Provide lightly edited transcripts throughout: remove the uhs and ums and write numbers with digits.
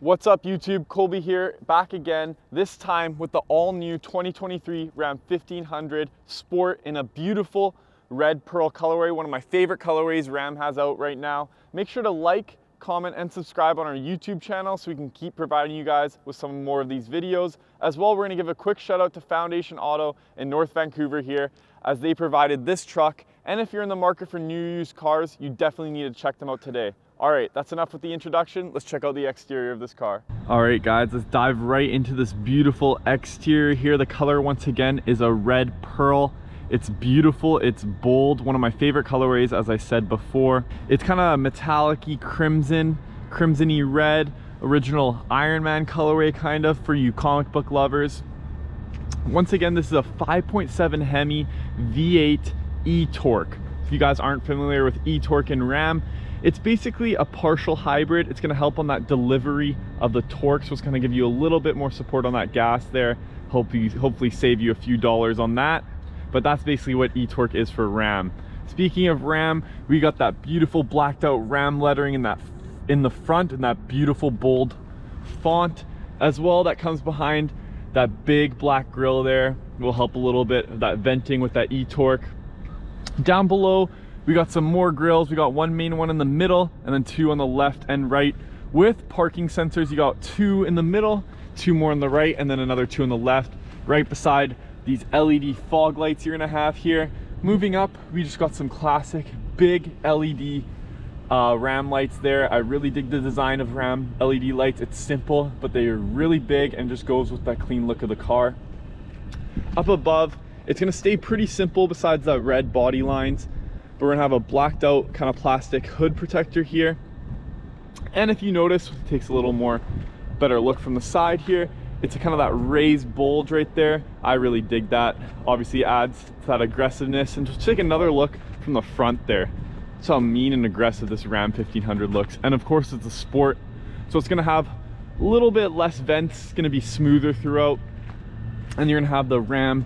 What's up YouTube, Colby here, back again, this time with the all-new 2023 Ram 1500 Sport in a beautiful red pearl colorway, one of my favorite colorways Ram has out right now. Make sure to like, comment, and subscribe on our YouTube channel so we can keep providing you guys with some more of these videos. As well, we're gonna give a quick shout out to Foundation Auto in North Vancouver here, as they provided this truck. And if you're in the market for new used cars, you definitely need to check them out today. All right, that's enough with the introduction. Let's check out the exterior of this car. All right, guys, let's dive right into this beautiful exterior here. The color, once again, is a red pearl. It's beautiful, it's bold, one of my favorite colorways, as I said before. It's kind of metallic-y crimson, crimson-y red, original Iron Man colorway kind of for you comic book lovers. Once again, this is a 5.7 Hemi V8 eTorque. If you guys aren't familiar with eTorque and Ram, it's basically a partial hybrid. It's gonna help on that delivery of the torque, so it's gonna give you a little bit more support on that gas there. Hopefully save you a few dollars on that. But that's basically what eTorque is for Ram. Speaking of Ram, we got that beautiful blacked out Ram lettering in the front, and that beautiful bold font as well that comes behind that big black grille there. Will help a little bit of that venting with that eTorque. Down below, we got some more grills. We got one main one in the middle and then two on the left and right with parking sensors. You got two in the middle, two more on the right, and then another two on the left, right beside these LED fog lights you're gonna have here. Moving up, we just got some classic big LED Ram lights there. I really dig the design of Ram LED lights. It's simple, but they are really big and just goes with that clean look of the car. Up above, it's gonna stay pretty simple besides the red body lines. But we're gonna have a blacked out kind of plastic hood protector here. And if you notice, it takes a little more better look from the side here. It's a kind of that raised bulge right there. I really dig that. Obviously adds to that aggressiveness. And just take another look from the front there. That's how mean and aggressive this Ram 1500 looks. And of course it's a sport, so it's gonna have a little bit less vents. It's gonna be smoother throughout. And you're gonna have the Ram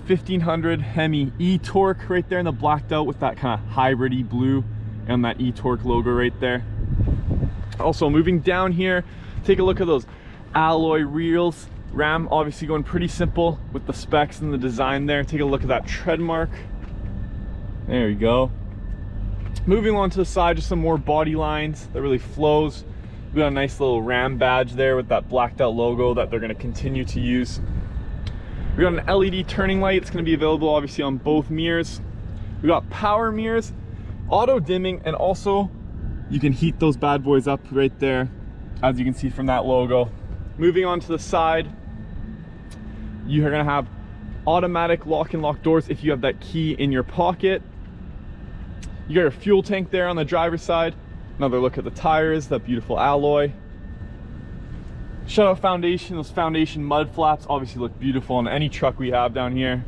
1500 Hemi eTorque right there in the blacked out with that kind of hybrid-y blue and that eTorque logo right there. Also moving down here, take a look at those alloy wheels. Ram obviously going pretty simple with the specs and the design there. Take a look at that tread mark. There you go. Moving on to the side, just some more body lines that really flows. We got a nice little Ram badge there with that blacked out logo that they're going to continue to use. We got an LED turning light. It's going to be available obviously on both mirrors. We got power mirrors, auto dimming, and also you can heat those bad boys up right there, as you can see from that logo. Moving on to the side, you're going to have automatic lock and lock doors if you have that key in your pocket. You got your fuel tank there on the driver's side. Another look at the tires, that beautiful alloy. Shout out Foundation. Those Foundation mud flaps obviously look beautiful on any truck we have down here.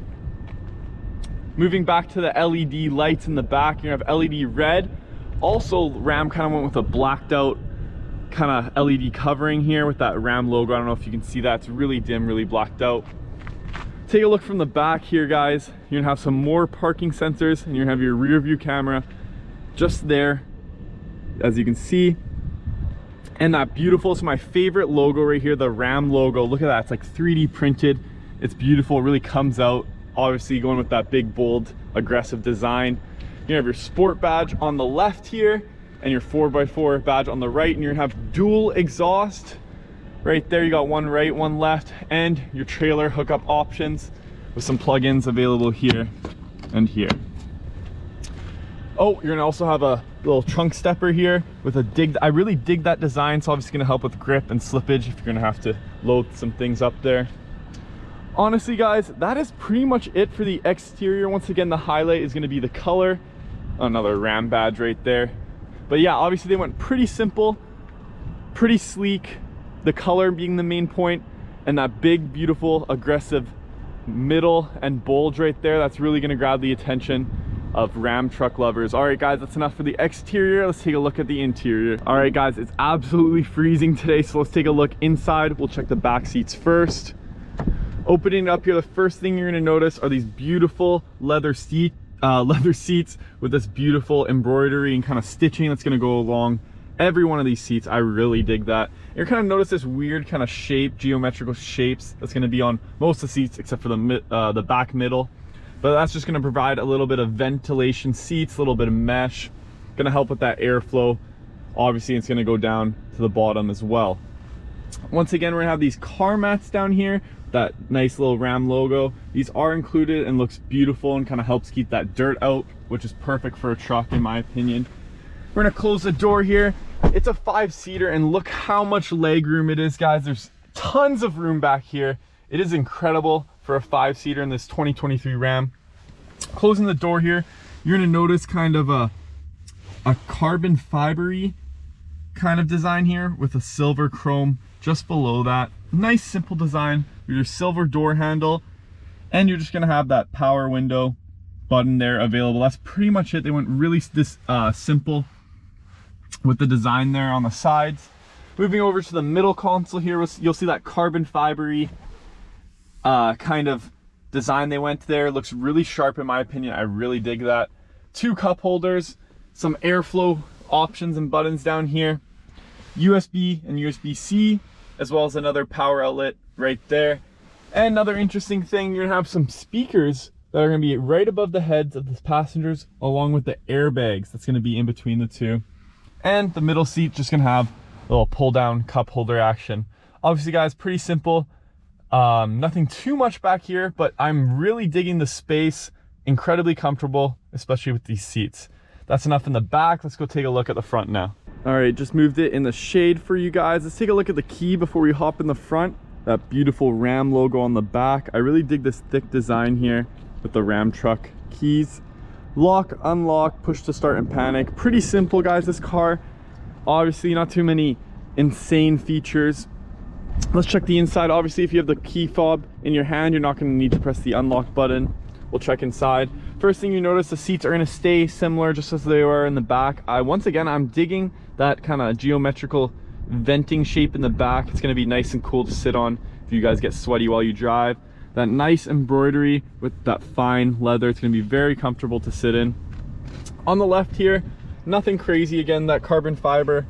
Moving back to the LED lights in the back, you're gonna have LED red. Also, Ram kind of went with a blacked out kind of LED covering here with that Ram logo. I don't know if you can see that. It's really dim, really blacked out. Take a look from the back here, guys. You're gonna have some more parking sensors, and you're gonna have your rear view camera just there, as you can see. And that beautiful, it's my favorite logo right here, the Ram logo. Look at that, it's like 3D printed. It's beautiful, it really comes out. Obviously going with that big, bold, aggressive design. You have your sport badge on the left here, and your 4x4 badge on the right, and you're gonna have dual exhaust. Right there, you got one right, one left, and your trailer hookup options with some plugins available here and here. Oh, you're gonna also have a little trunk stepper here with a dig. I really dig that design. It's obviously gonna help with grip and slippage if you're gonna have to load some things up there. Honestly, guys, that is pretty much it for the exterior. Once again, the highlight is gonna be the color. Another Ram badge right there. But yeah, obviously they went pretty simple, pretty sleek. The color being the main point, and that big, beautiful, aggressive middle and bulge right there. That's really gonna grab the attention of Ram truck lovers. All right, guys, that's enough for the exterior. Let's take a look at the interior. All right, guys, it's absolutely freezing today, so let's take a look inside. We'll check the back seats first. Opening it up here, the first thing you're gonna notice are these beautiful leather seats with this beautiful embroidery and kind of stitching that's gonna go along every one of these seats. I really dig that. You're kind of notice this weird kind of shape, geometrical shapes that's going to be on most of the seats except for the back middle. But that's just going to provide a little bit of ventilation seats, a little bit of mesh, going to help with that airflow. Obviously, it's going to go down to the bottom as well. Once again, we're going to have these car mats down here, that nice little Ram logo. These are included and looks beautiful and kind of helps keep that dirt out, which is perfect for a truck in my opinion. We're going to close the door here. It's a 5-seater and look how much leg room it is, guys. There's tons of room back here. It is incredible for a 5-seater in this 2023 Ram. Closing the door here, you're going to notice kind of a carbon fibery kind of design here with a silver chrome just below that. Nice simple design with your silver door handle, and you're just going to have that power window button there available. That's pretty much it. They went really simple with the design there on the sides. Moving over to the middle console here, you'll see that carbon fibery kind of design they went there. Looks really sharp in my opinion. I really dig that. 2 cup holders, some airflow options and buttons down here, USB and USB-C, as well as another power outlet right there. And another interesting thing, you're gonna have some speakers that are gonna be right above the heads of the passengers, along with the airbags that's gonna be in between the two. And the middle seat just gonna have a little pull down cup holder action. Obviously guys, pretty simple. Nothing too much back here, but I'm really digging the space. Incredibly comfortable, especially with these seats. That's enough in the back. Let's go take a look at the front now. All right, just moved it in the shade for you guys. Let's take a look at the key before we hop in the front. That beautiful Ram logo on the back. I really dig this thick design here with the Ram truck keys. Lock, unlock, push to start and panic. Pretty simple, guys, this car. Obviously not too many insane features. Let's check the inside. Obviously, if you have the key fob in your hand, you're not going to need to press the unlock button. We'll check inside. First thing you notice, the seats are going to stay similar just as they were in the back. Once again, I'm digging that kind of geometrical venting shape in the back. It's going to be nice and cool to sit on if you guys get sweaty while you drive. That nice embroidery with that fine leather, it's going to be very comfortable to sit in. On the left here, nothing crazy. Again, that carbon fiber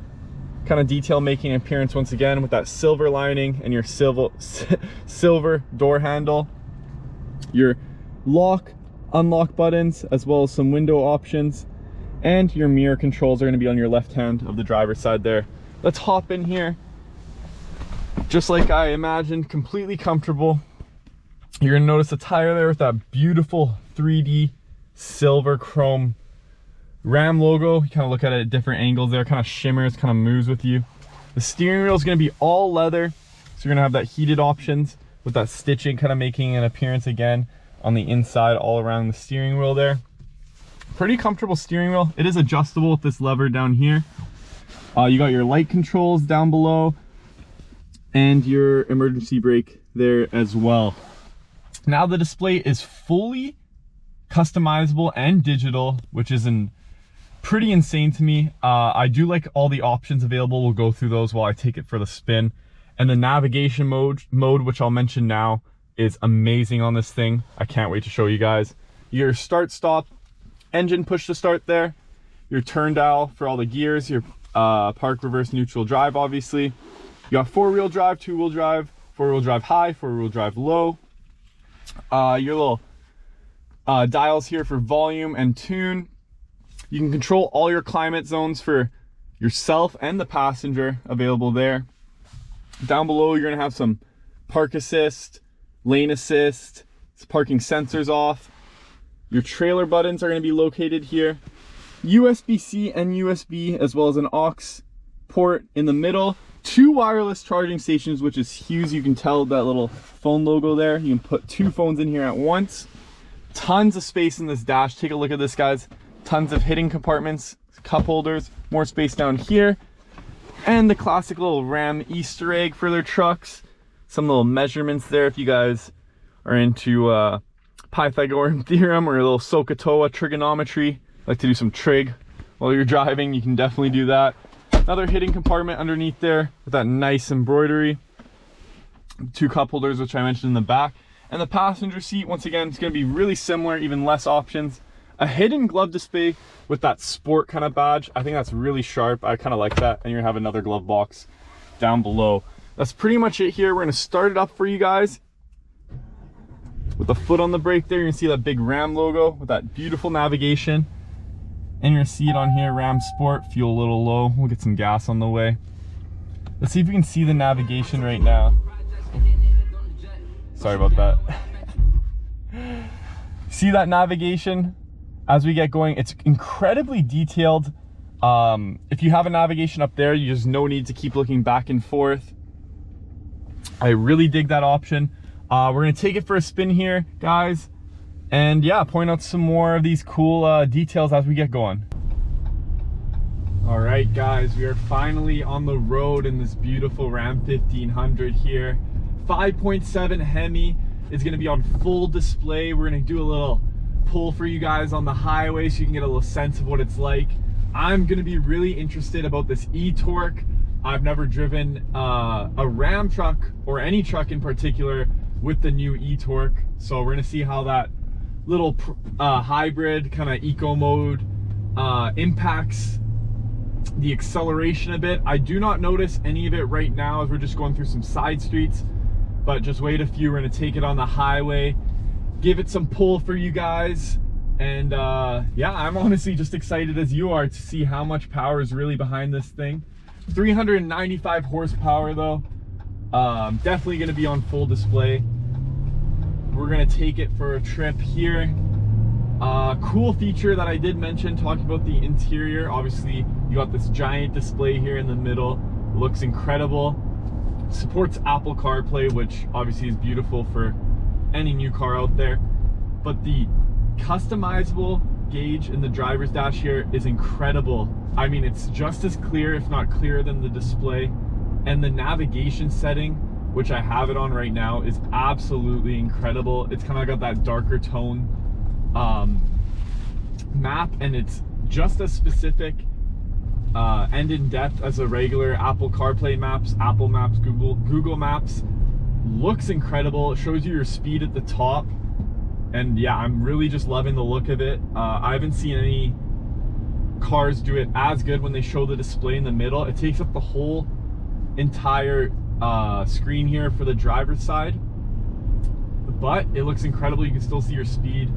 kind of detail making an appearance once again with that silver lining and your silver door handle. Your lock, unlock buttons, as well as some window options, and your mirror controls are going to be on your left hand of the driver's side there. Let's hop in here. Just like I imagined, completely comfortable. You're going to notice the tire there with that beautiful 3D silver chrome Ram logo. You kind of look at it at different angles there, kind of shimmers, kind of moves with you. The steering wheel is going to be all leather, so you're going to have that heated options with that stitching kind of making an appearance again on the inside all around the steering wheel there. Pretty comfortable steering wheel. It is adjustable with this lever down here. You got your light controls down below and your emergency brake there as well. Now the display is fully customizable and digital, which is pretty insane to me. I do like all the options available. We'll go through those while I take it for the spin. And the navigation mode, which I'll mention now, is amazing on this thing. I can't wait to show you guys. Your start stop engine push to start there, your turn dial for all the gears, your park, reverse, neutral, drive. Obviously you got 4-wheel drive, 2-wheel drive, 4-wheel drive high, 4-wheel drive low. Your little dials here for volume and tune. You can control all your climate zones for yourself and the passenger available there. Down below you're gonna have some park assist, lane assist, parking sensors off. Your trailer buttons are going to be located here. USB-C and USB, as well as an aux port in the middle. 2 wireless charging stations, which is huge. You can tell that little phone logo there. You can put 2 phones in here at once. Tons of space in this dash. Take a look at this, guys. Tons of hidden compartments, cup holders, more space down here. And the classic little Ram Easter egg for their trucks. Some little measurements there if you guys are into Pythagorean theorem or a little SOHCAHTOA trigonometry. Like to do some trig while you're driving, you can definitely do that. Another hidden compartment underneath there with that nice embroidery. 2 cup holders, which I mentioned in the back. And the passenger seat, once again, it's going to be really similar, even less options. a hidden glove display with that sport kind of badge. I think that's really sharp. I kind of like that. And you're gonna have another glove box down below. That's pretty much it here. We're gonna start it up for you guys with the foot on the brake there. You're gonna see that big Ram logo with that beautiful navigation. And you're gonna see it on here, Ram Sport, fuel a little low. We'll get some gas on the way. Let's see if we can see the navigation right now. Sorry about that. See that navigation as we get going? It's incredibly detailed. If you have a navigation up there, there's no need to keep looking back and forth. I really dig that option. We're gonna take it for a spin here, guys. And yeah, point out some more of these cool details as we get going. All right, guys, we are finally on the road in this beautiful Ram 1500 here. 5.7 Hemi is gonna be on full display. We're gonna do a little pull for you guys on the highway so you can get a little sense of what it's like. I'm gonna be really interested about this eTorque. I've never driven a Ram truck or any truck in particular with the new eTorque. So we're gonna see how that little hybrid kind of eco mode impacts the acceleration a bit. I do not notice any of it right now as we're just going through some side streets, but just wait a few. We're gonna take it on the highway, give it some pull for you guys. And yeah, I'm honestly just excited as you are to see how much power is really behind this thing. 395 horsepower though. Definitely gonna be on full display. We're gonna take it for a trip here. Cool feature that I did mention, talking about the interior. Obviously, you got this giant display here in the middle. Looks incredible. Supports Apple CarPlay, which obviously is beautiful for any new car out there. But the customizable gauge in the driver's dash here is incredible. I mean, it's just as clear, if not clearer, than the display. And the navigation setting, which I have it on right now, is absolutely incredible. It's kind of got that darker tone map, and it's just as specific and in depth as a regular Apple CarPlay maps, Apple Maps, Google Maps. Looks incredible. It shows you your speed at the top. And yeah, I'm really just loving the look of it. I haven't seen any cars do it as good when they show the display in the middle. It takes up the whole entire screen here for the driver's side, but it looks incredible. You can still see your speed.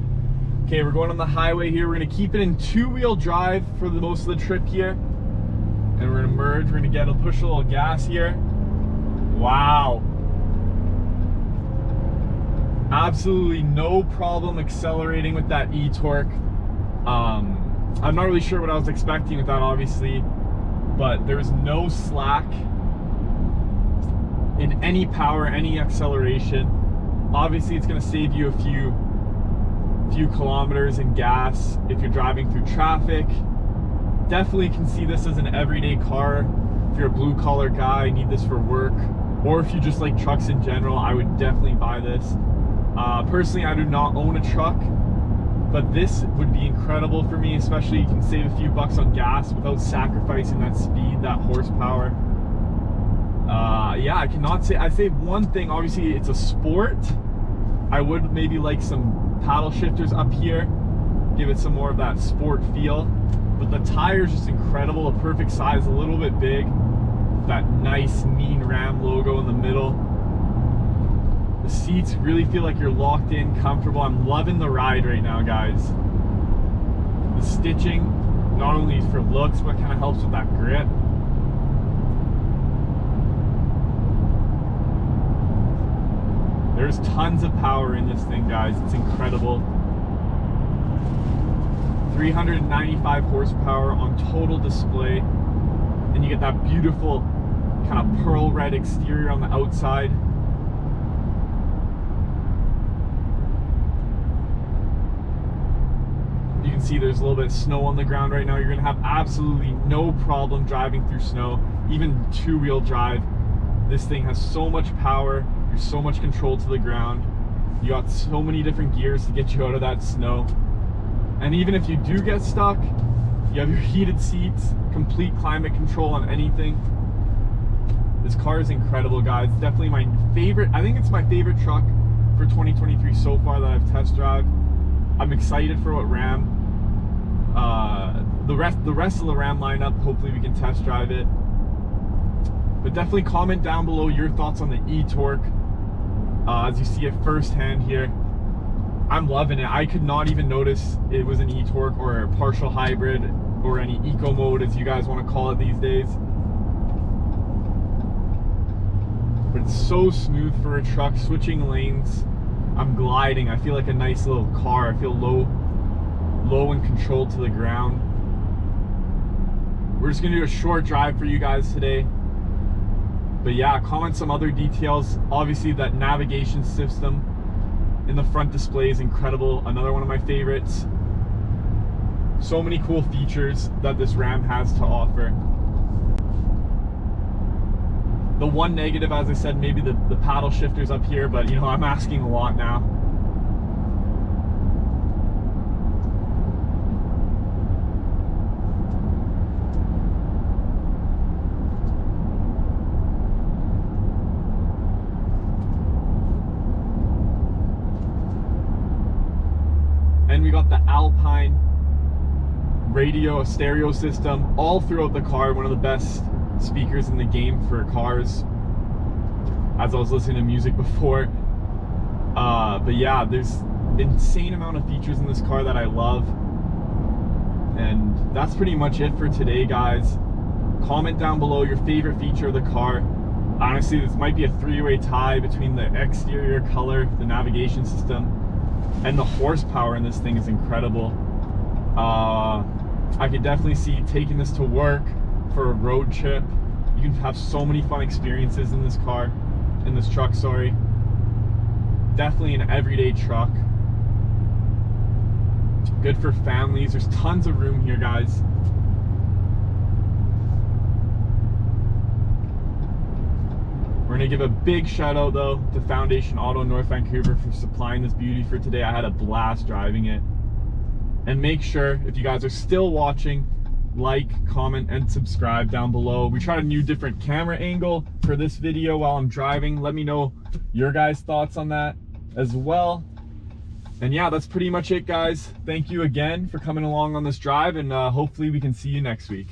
Okay, we're going on the highway here. We're gonna keep it in two-wheel drive for the most of the trip here, and we're gonna merge. We're gonna push a little gas here. Wow, absolutely no problem accelerating with that eTorque. I'm not really sure what I was expecting with that, obviously, but there's no slack in any power, any acceleration. Obviously, it's going to save you a few kilometers in gas if you're driving through traffic. Definitely can see this as an everyday car. If you're a blue collar guy, need this for work, or if you just like trucks in general, I would definitely buy this. Personally, I do not own a truck, but this would be incredible for me, especially you can save a few bucks on gas without sacrificing that speed, that horsepower. Yeah, I cannot say, I say one thing, obviously it's a sport. I would maybe like some paddle shifters up here, give it some more of that sport feel, but the tire's just incredible, a perfect size, a little bit big, that nice mean Ram logo in the middle. The seats really feel like you're locked in, comfortable. I'm loving the ride right now, guys. The stitching, not only for looks, but kind of helps with that grip. There's tons of power in this thing, guys. It's incredible. 395 horsepower on total display. And you get that beautiful kind of pearl red exterior on the outside. You can see there's a little bit of snow on the ground right now. You're gonna have absolutely no problem driving through snow, even two-wheel drive. This thing has so much power. There's so much control to the ground. You got so many different gears to get you out of that snow. And even if you do get stuck, you have your heated seats, complete climate control on anything. This car is incredible, guys. It's definitely my favorite. I think it's my favorite truck for 2023 so far that I've test drive. I'm excited for what Ram the rest of the Ram lineup. Hopefully we can test drive it. But definitely comment down below your thoughts on the eTorque. As you see it firsthand here, I'm loving it. I could not even notice it was an eTorque or a partial hybrid or any eco mode, as you guys want to call it these days. But it's so smooth for a truck. Switching lanes, I'm gliding. I feel like a nice little car. I feel low and controlled to the ground. We're just gonna do a short drive for you guys today. But yeah, comment some other details. Obviously that navigation system in the front display is incredible. Another one of my favorites. So many cool features that this Ram has to offer. The one negative, as I said, maybe the paddle shifters up here, but you know, I'm asking a lot now. And we got the Alpine radio, stereo system all throughout the car. One of the best speakers in the game for cars, as I was listening to music before. But yeah, there's insane amount of features in this car that I love. And that's pretty much it for today, guys. Comment down below your favorite feature of the car. Honestly, this might be a three-way tie between the exterior color, the navigation system, and the horsepower in this thing is incredible. I could definitely see taking this to work for a road trip. You can have so many fun experiences in this car, in this truck, sorry. Definitely an everyday truck. Good for families. There's tons of room here, guys. We're gonna give a big shout out though to Foundation Auto North Vancouver for supplying this beauty for today. I had a blast driving it. And make sure, if you guys are still watching, like, comment, and subscribe down below. We tried a new different camera angle for this video while I'm driving. Let me know your guys' thoughts on that as well. And yeah, that's pretty much it, guys. Thank you again for coming along on this drive, and hopefully we can see you next week.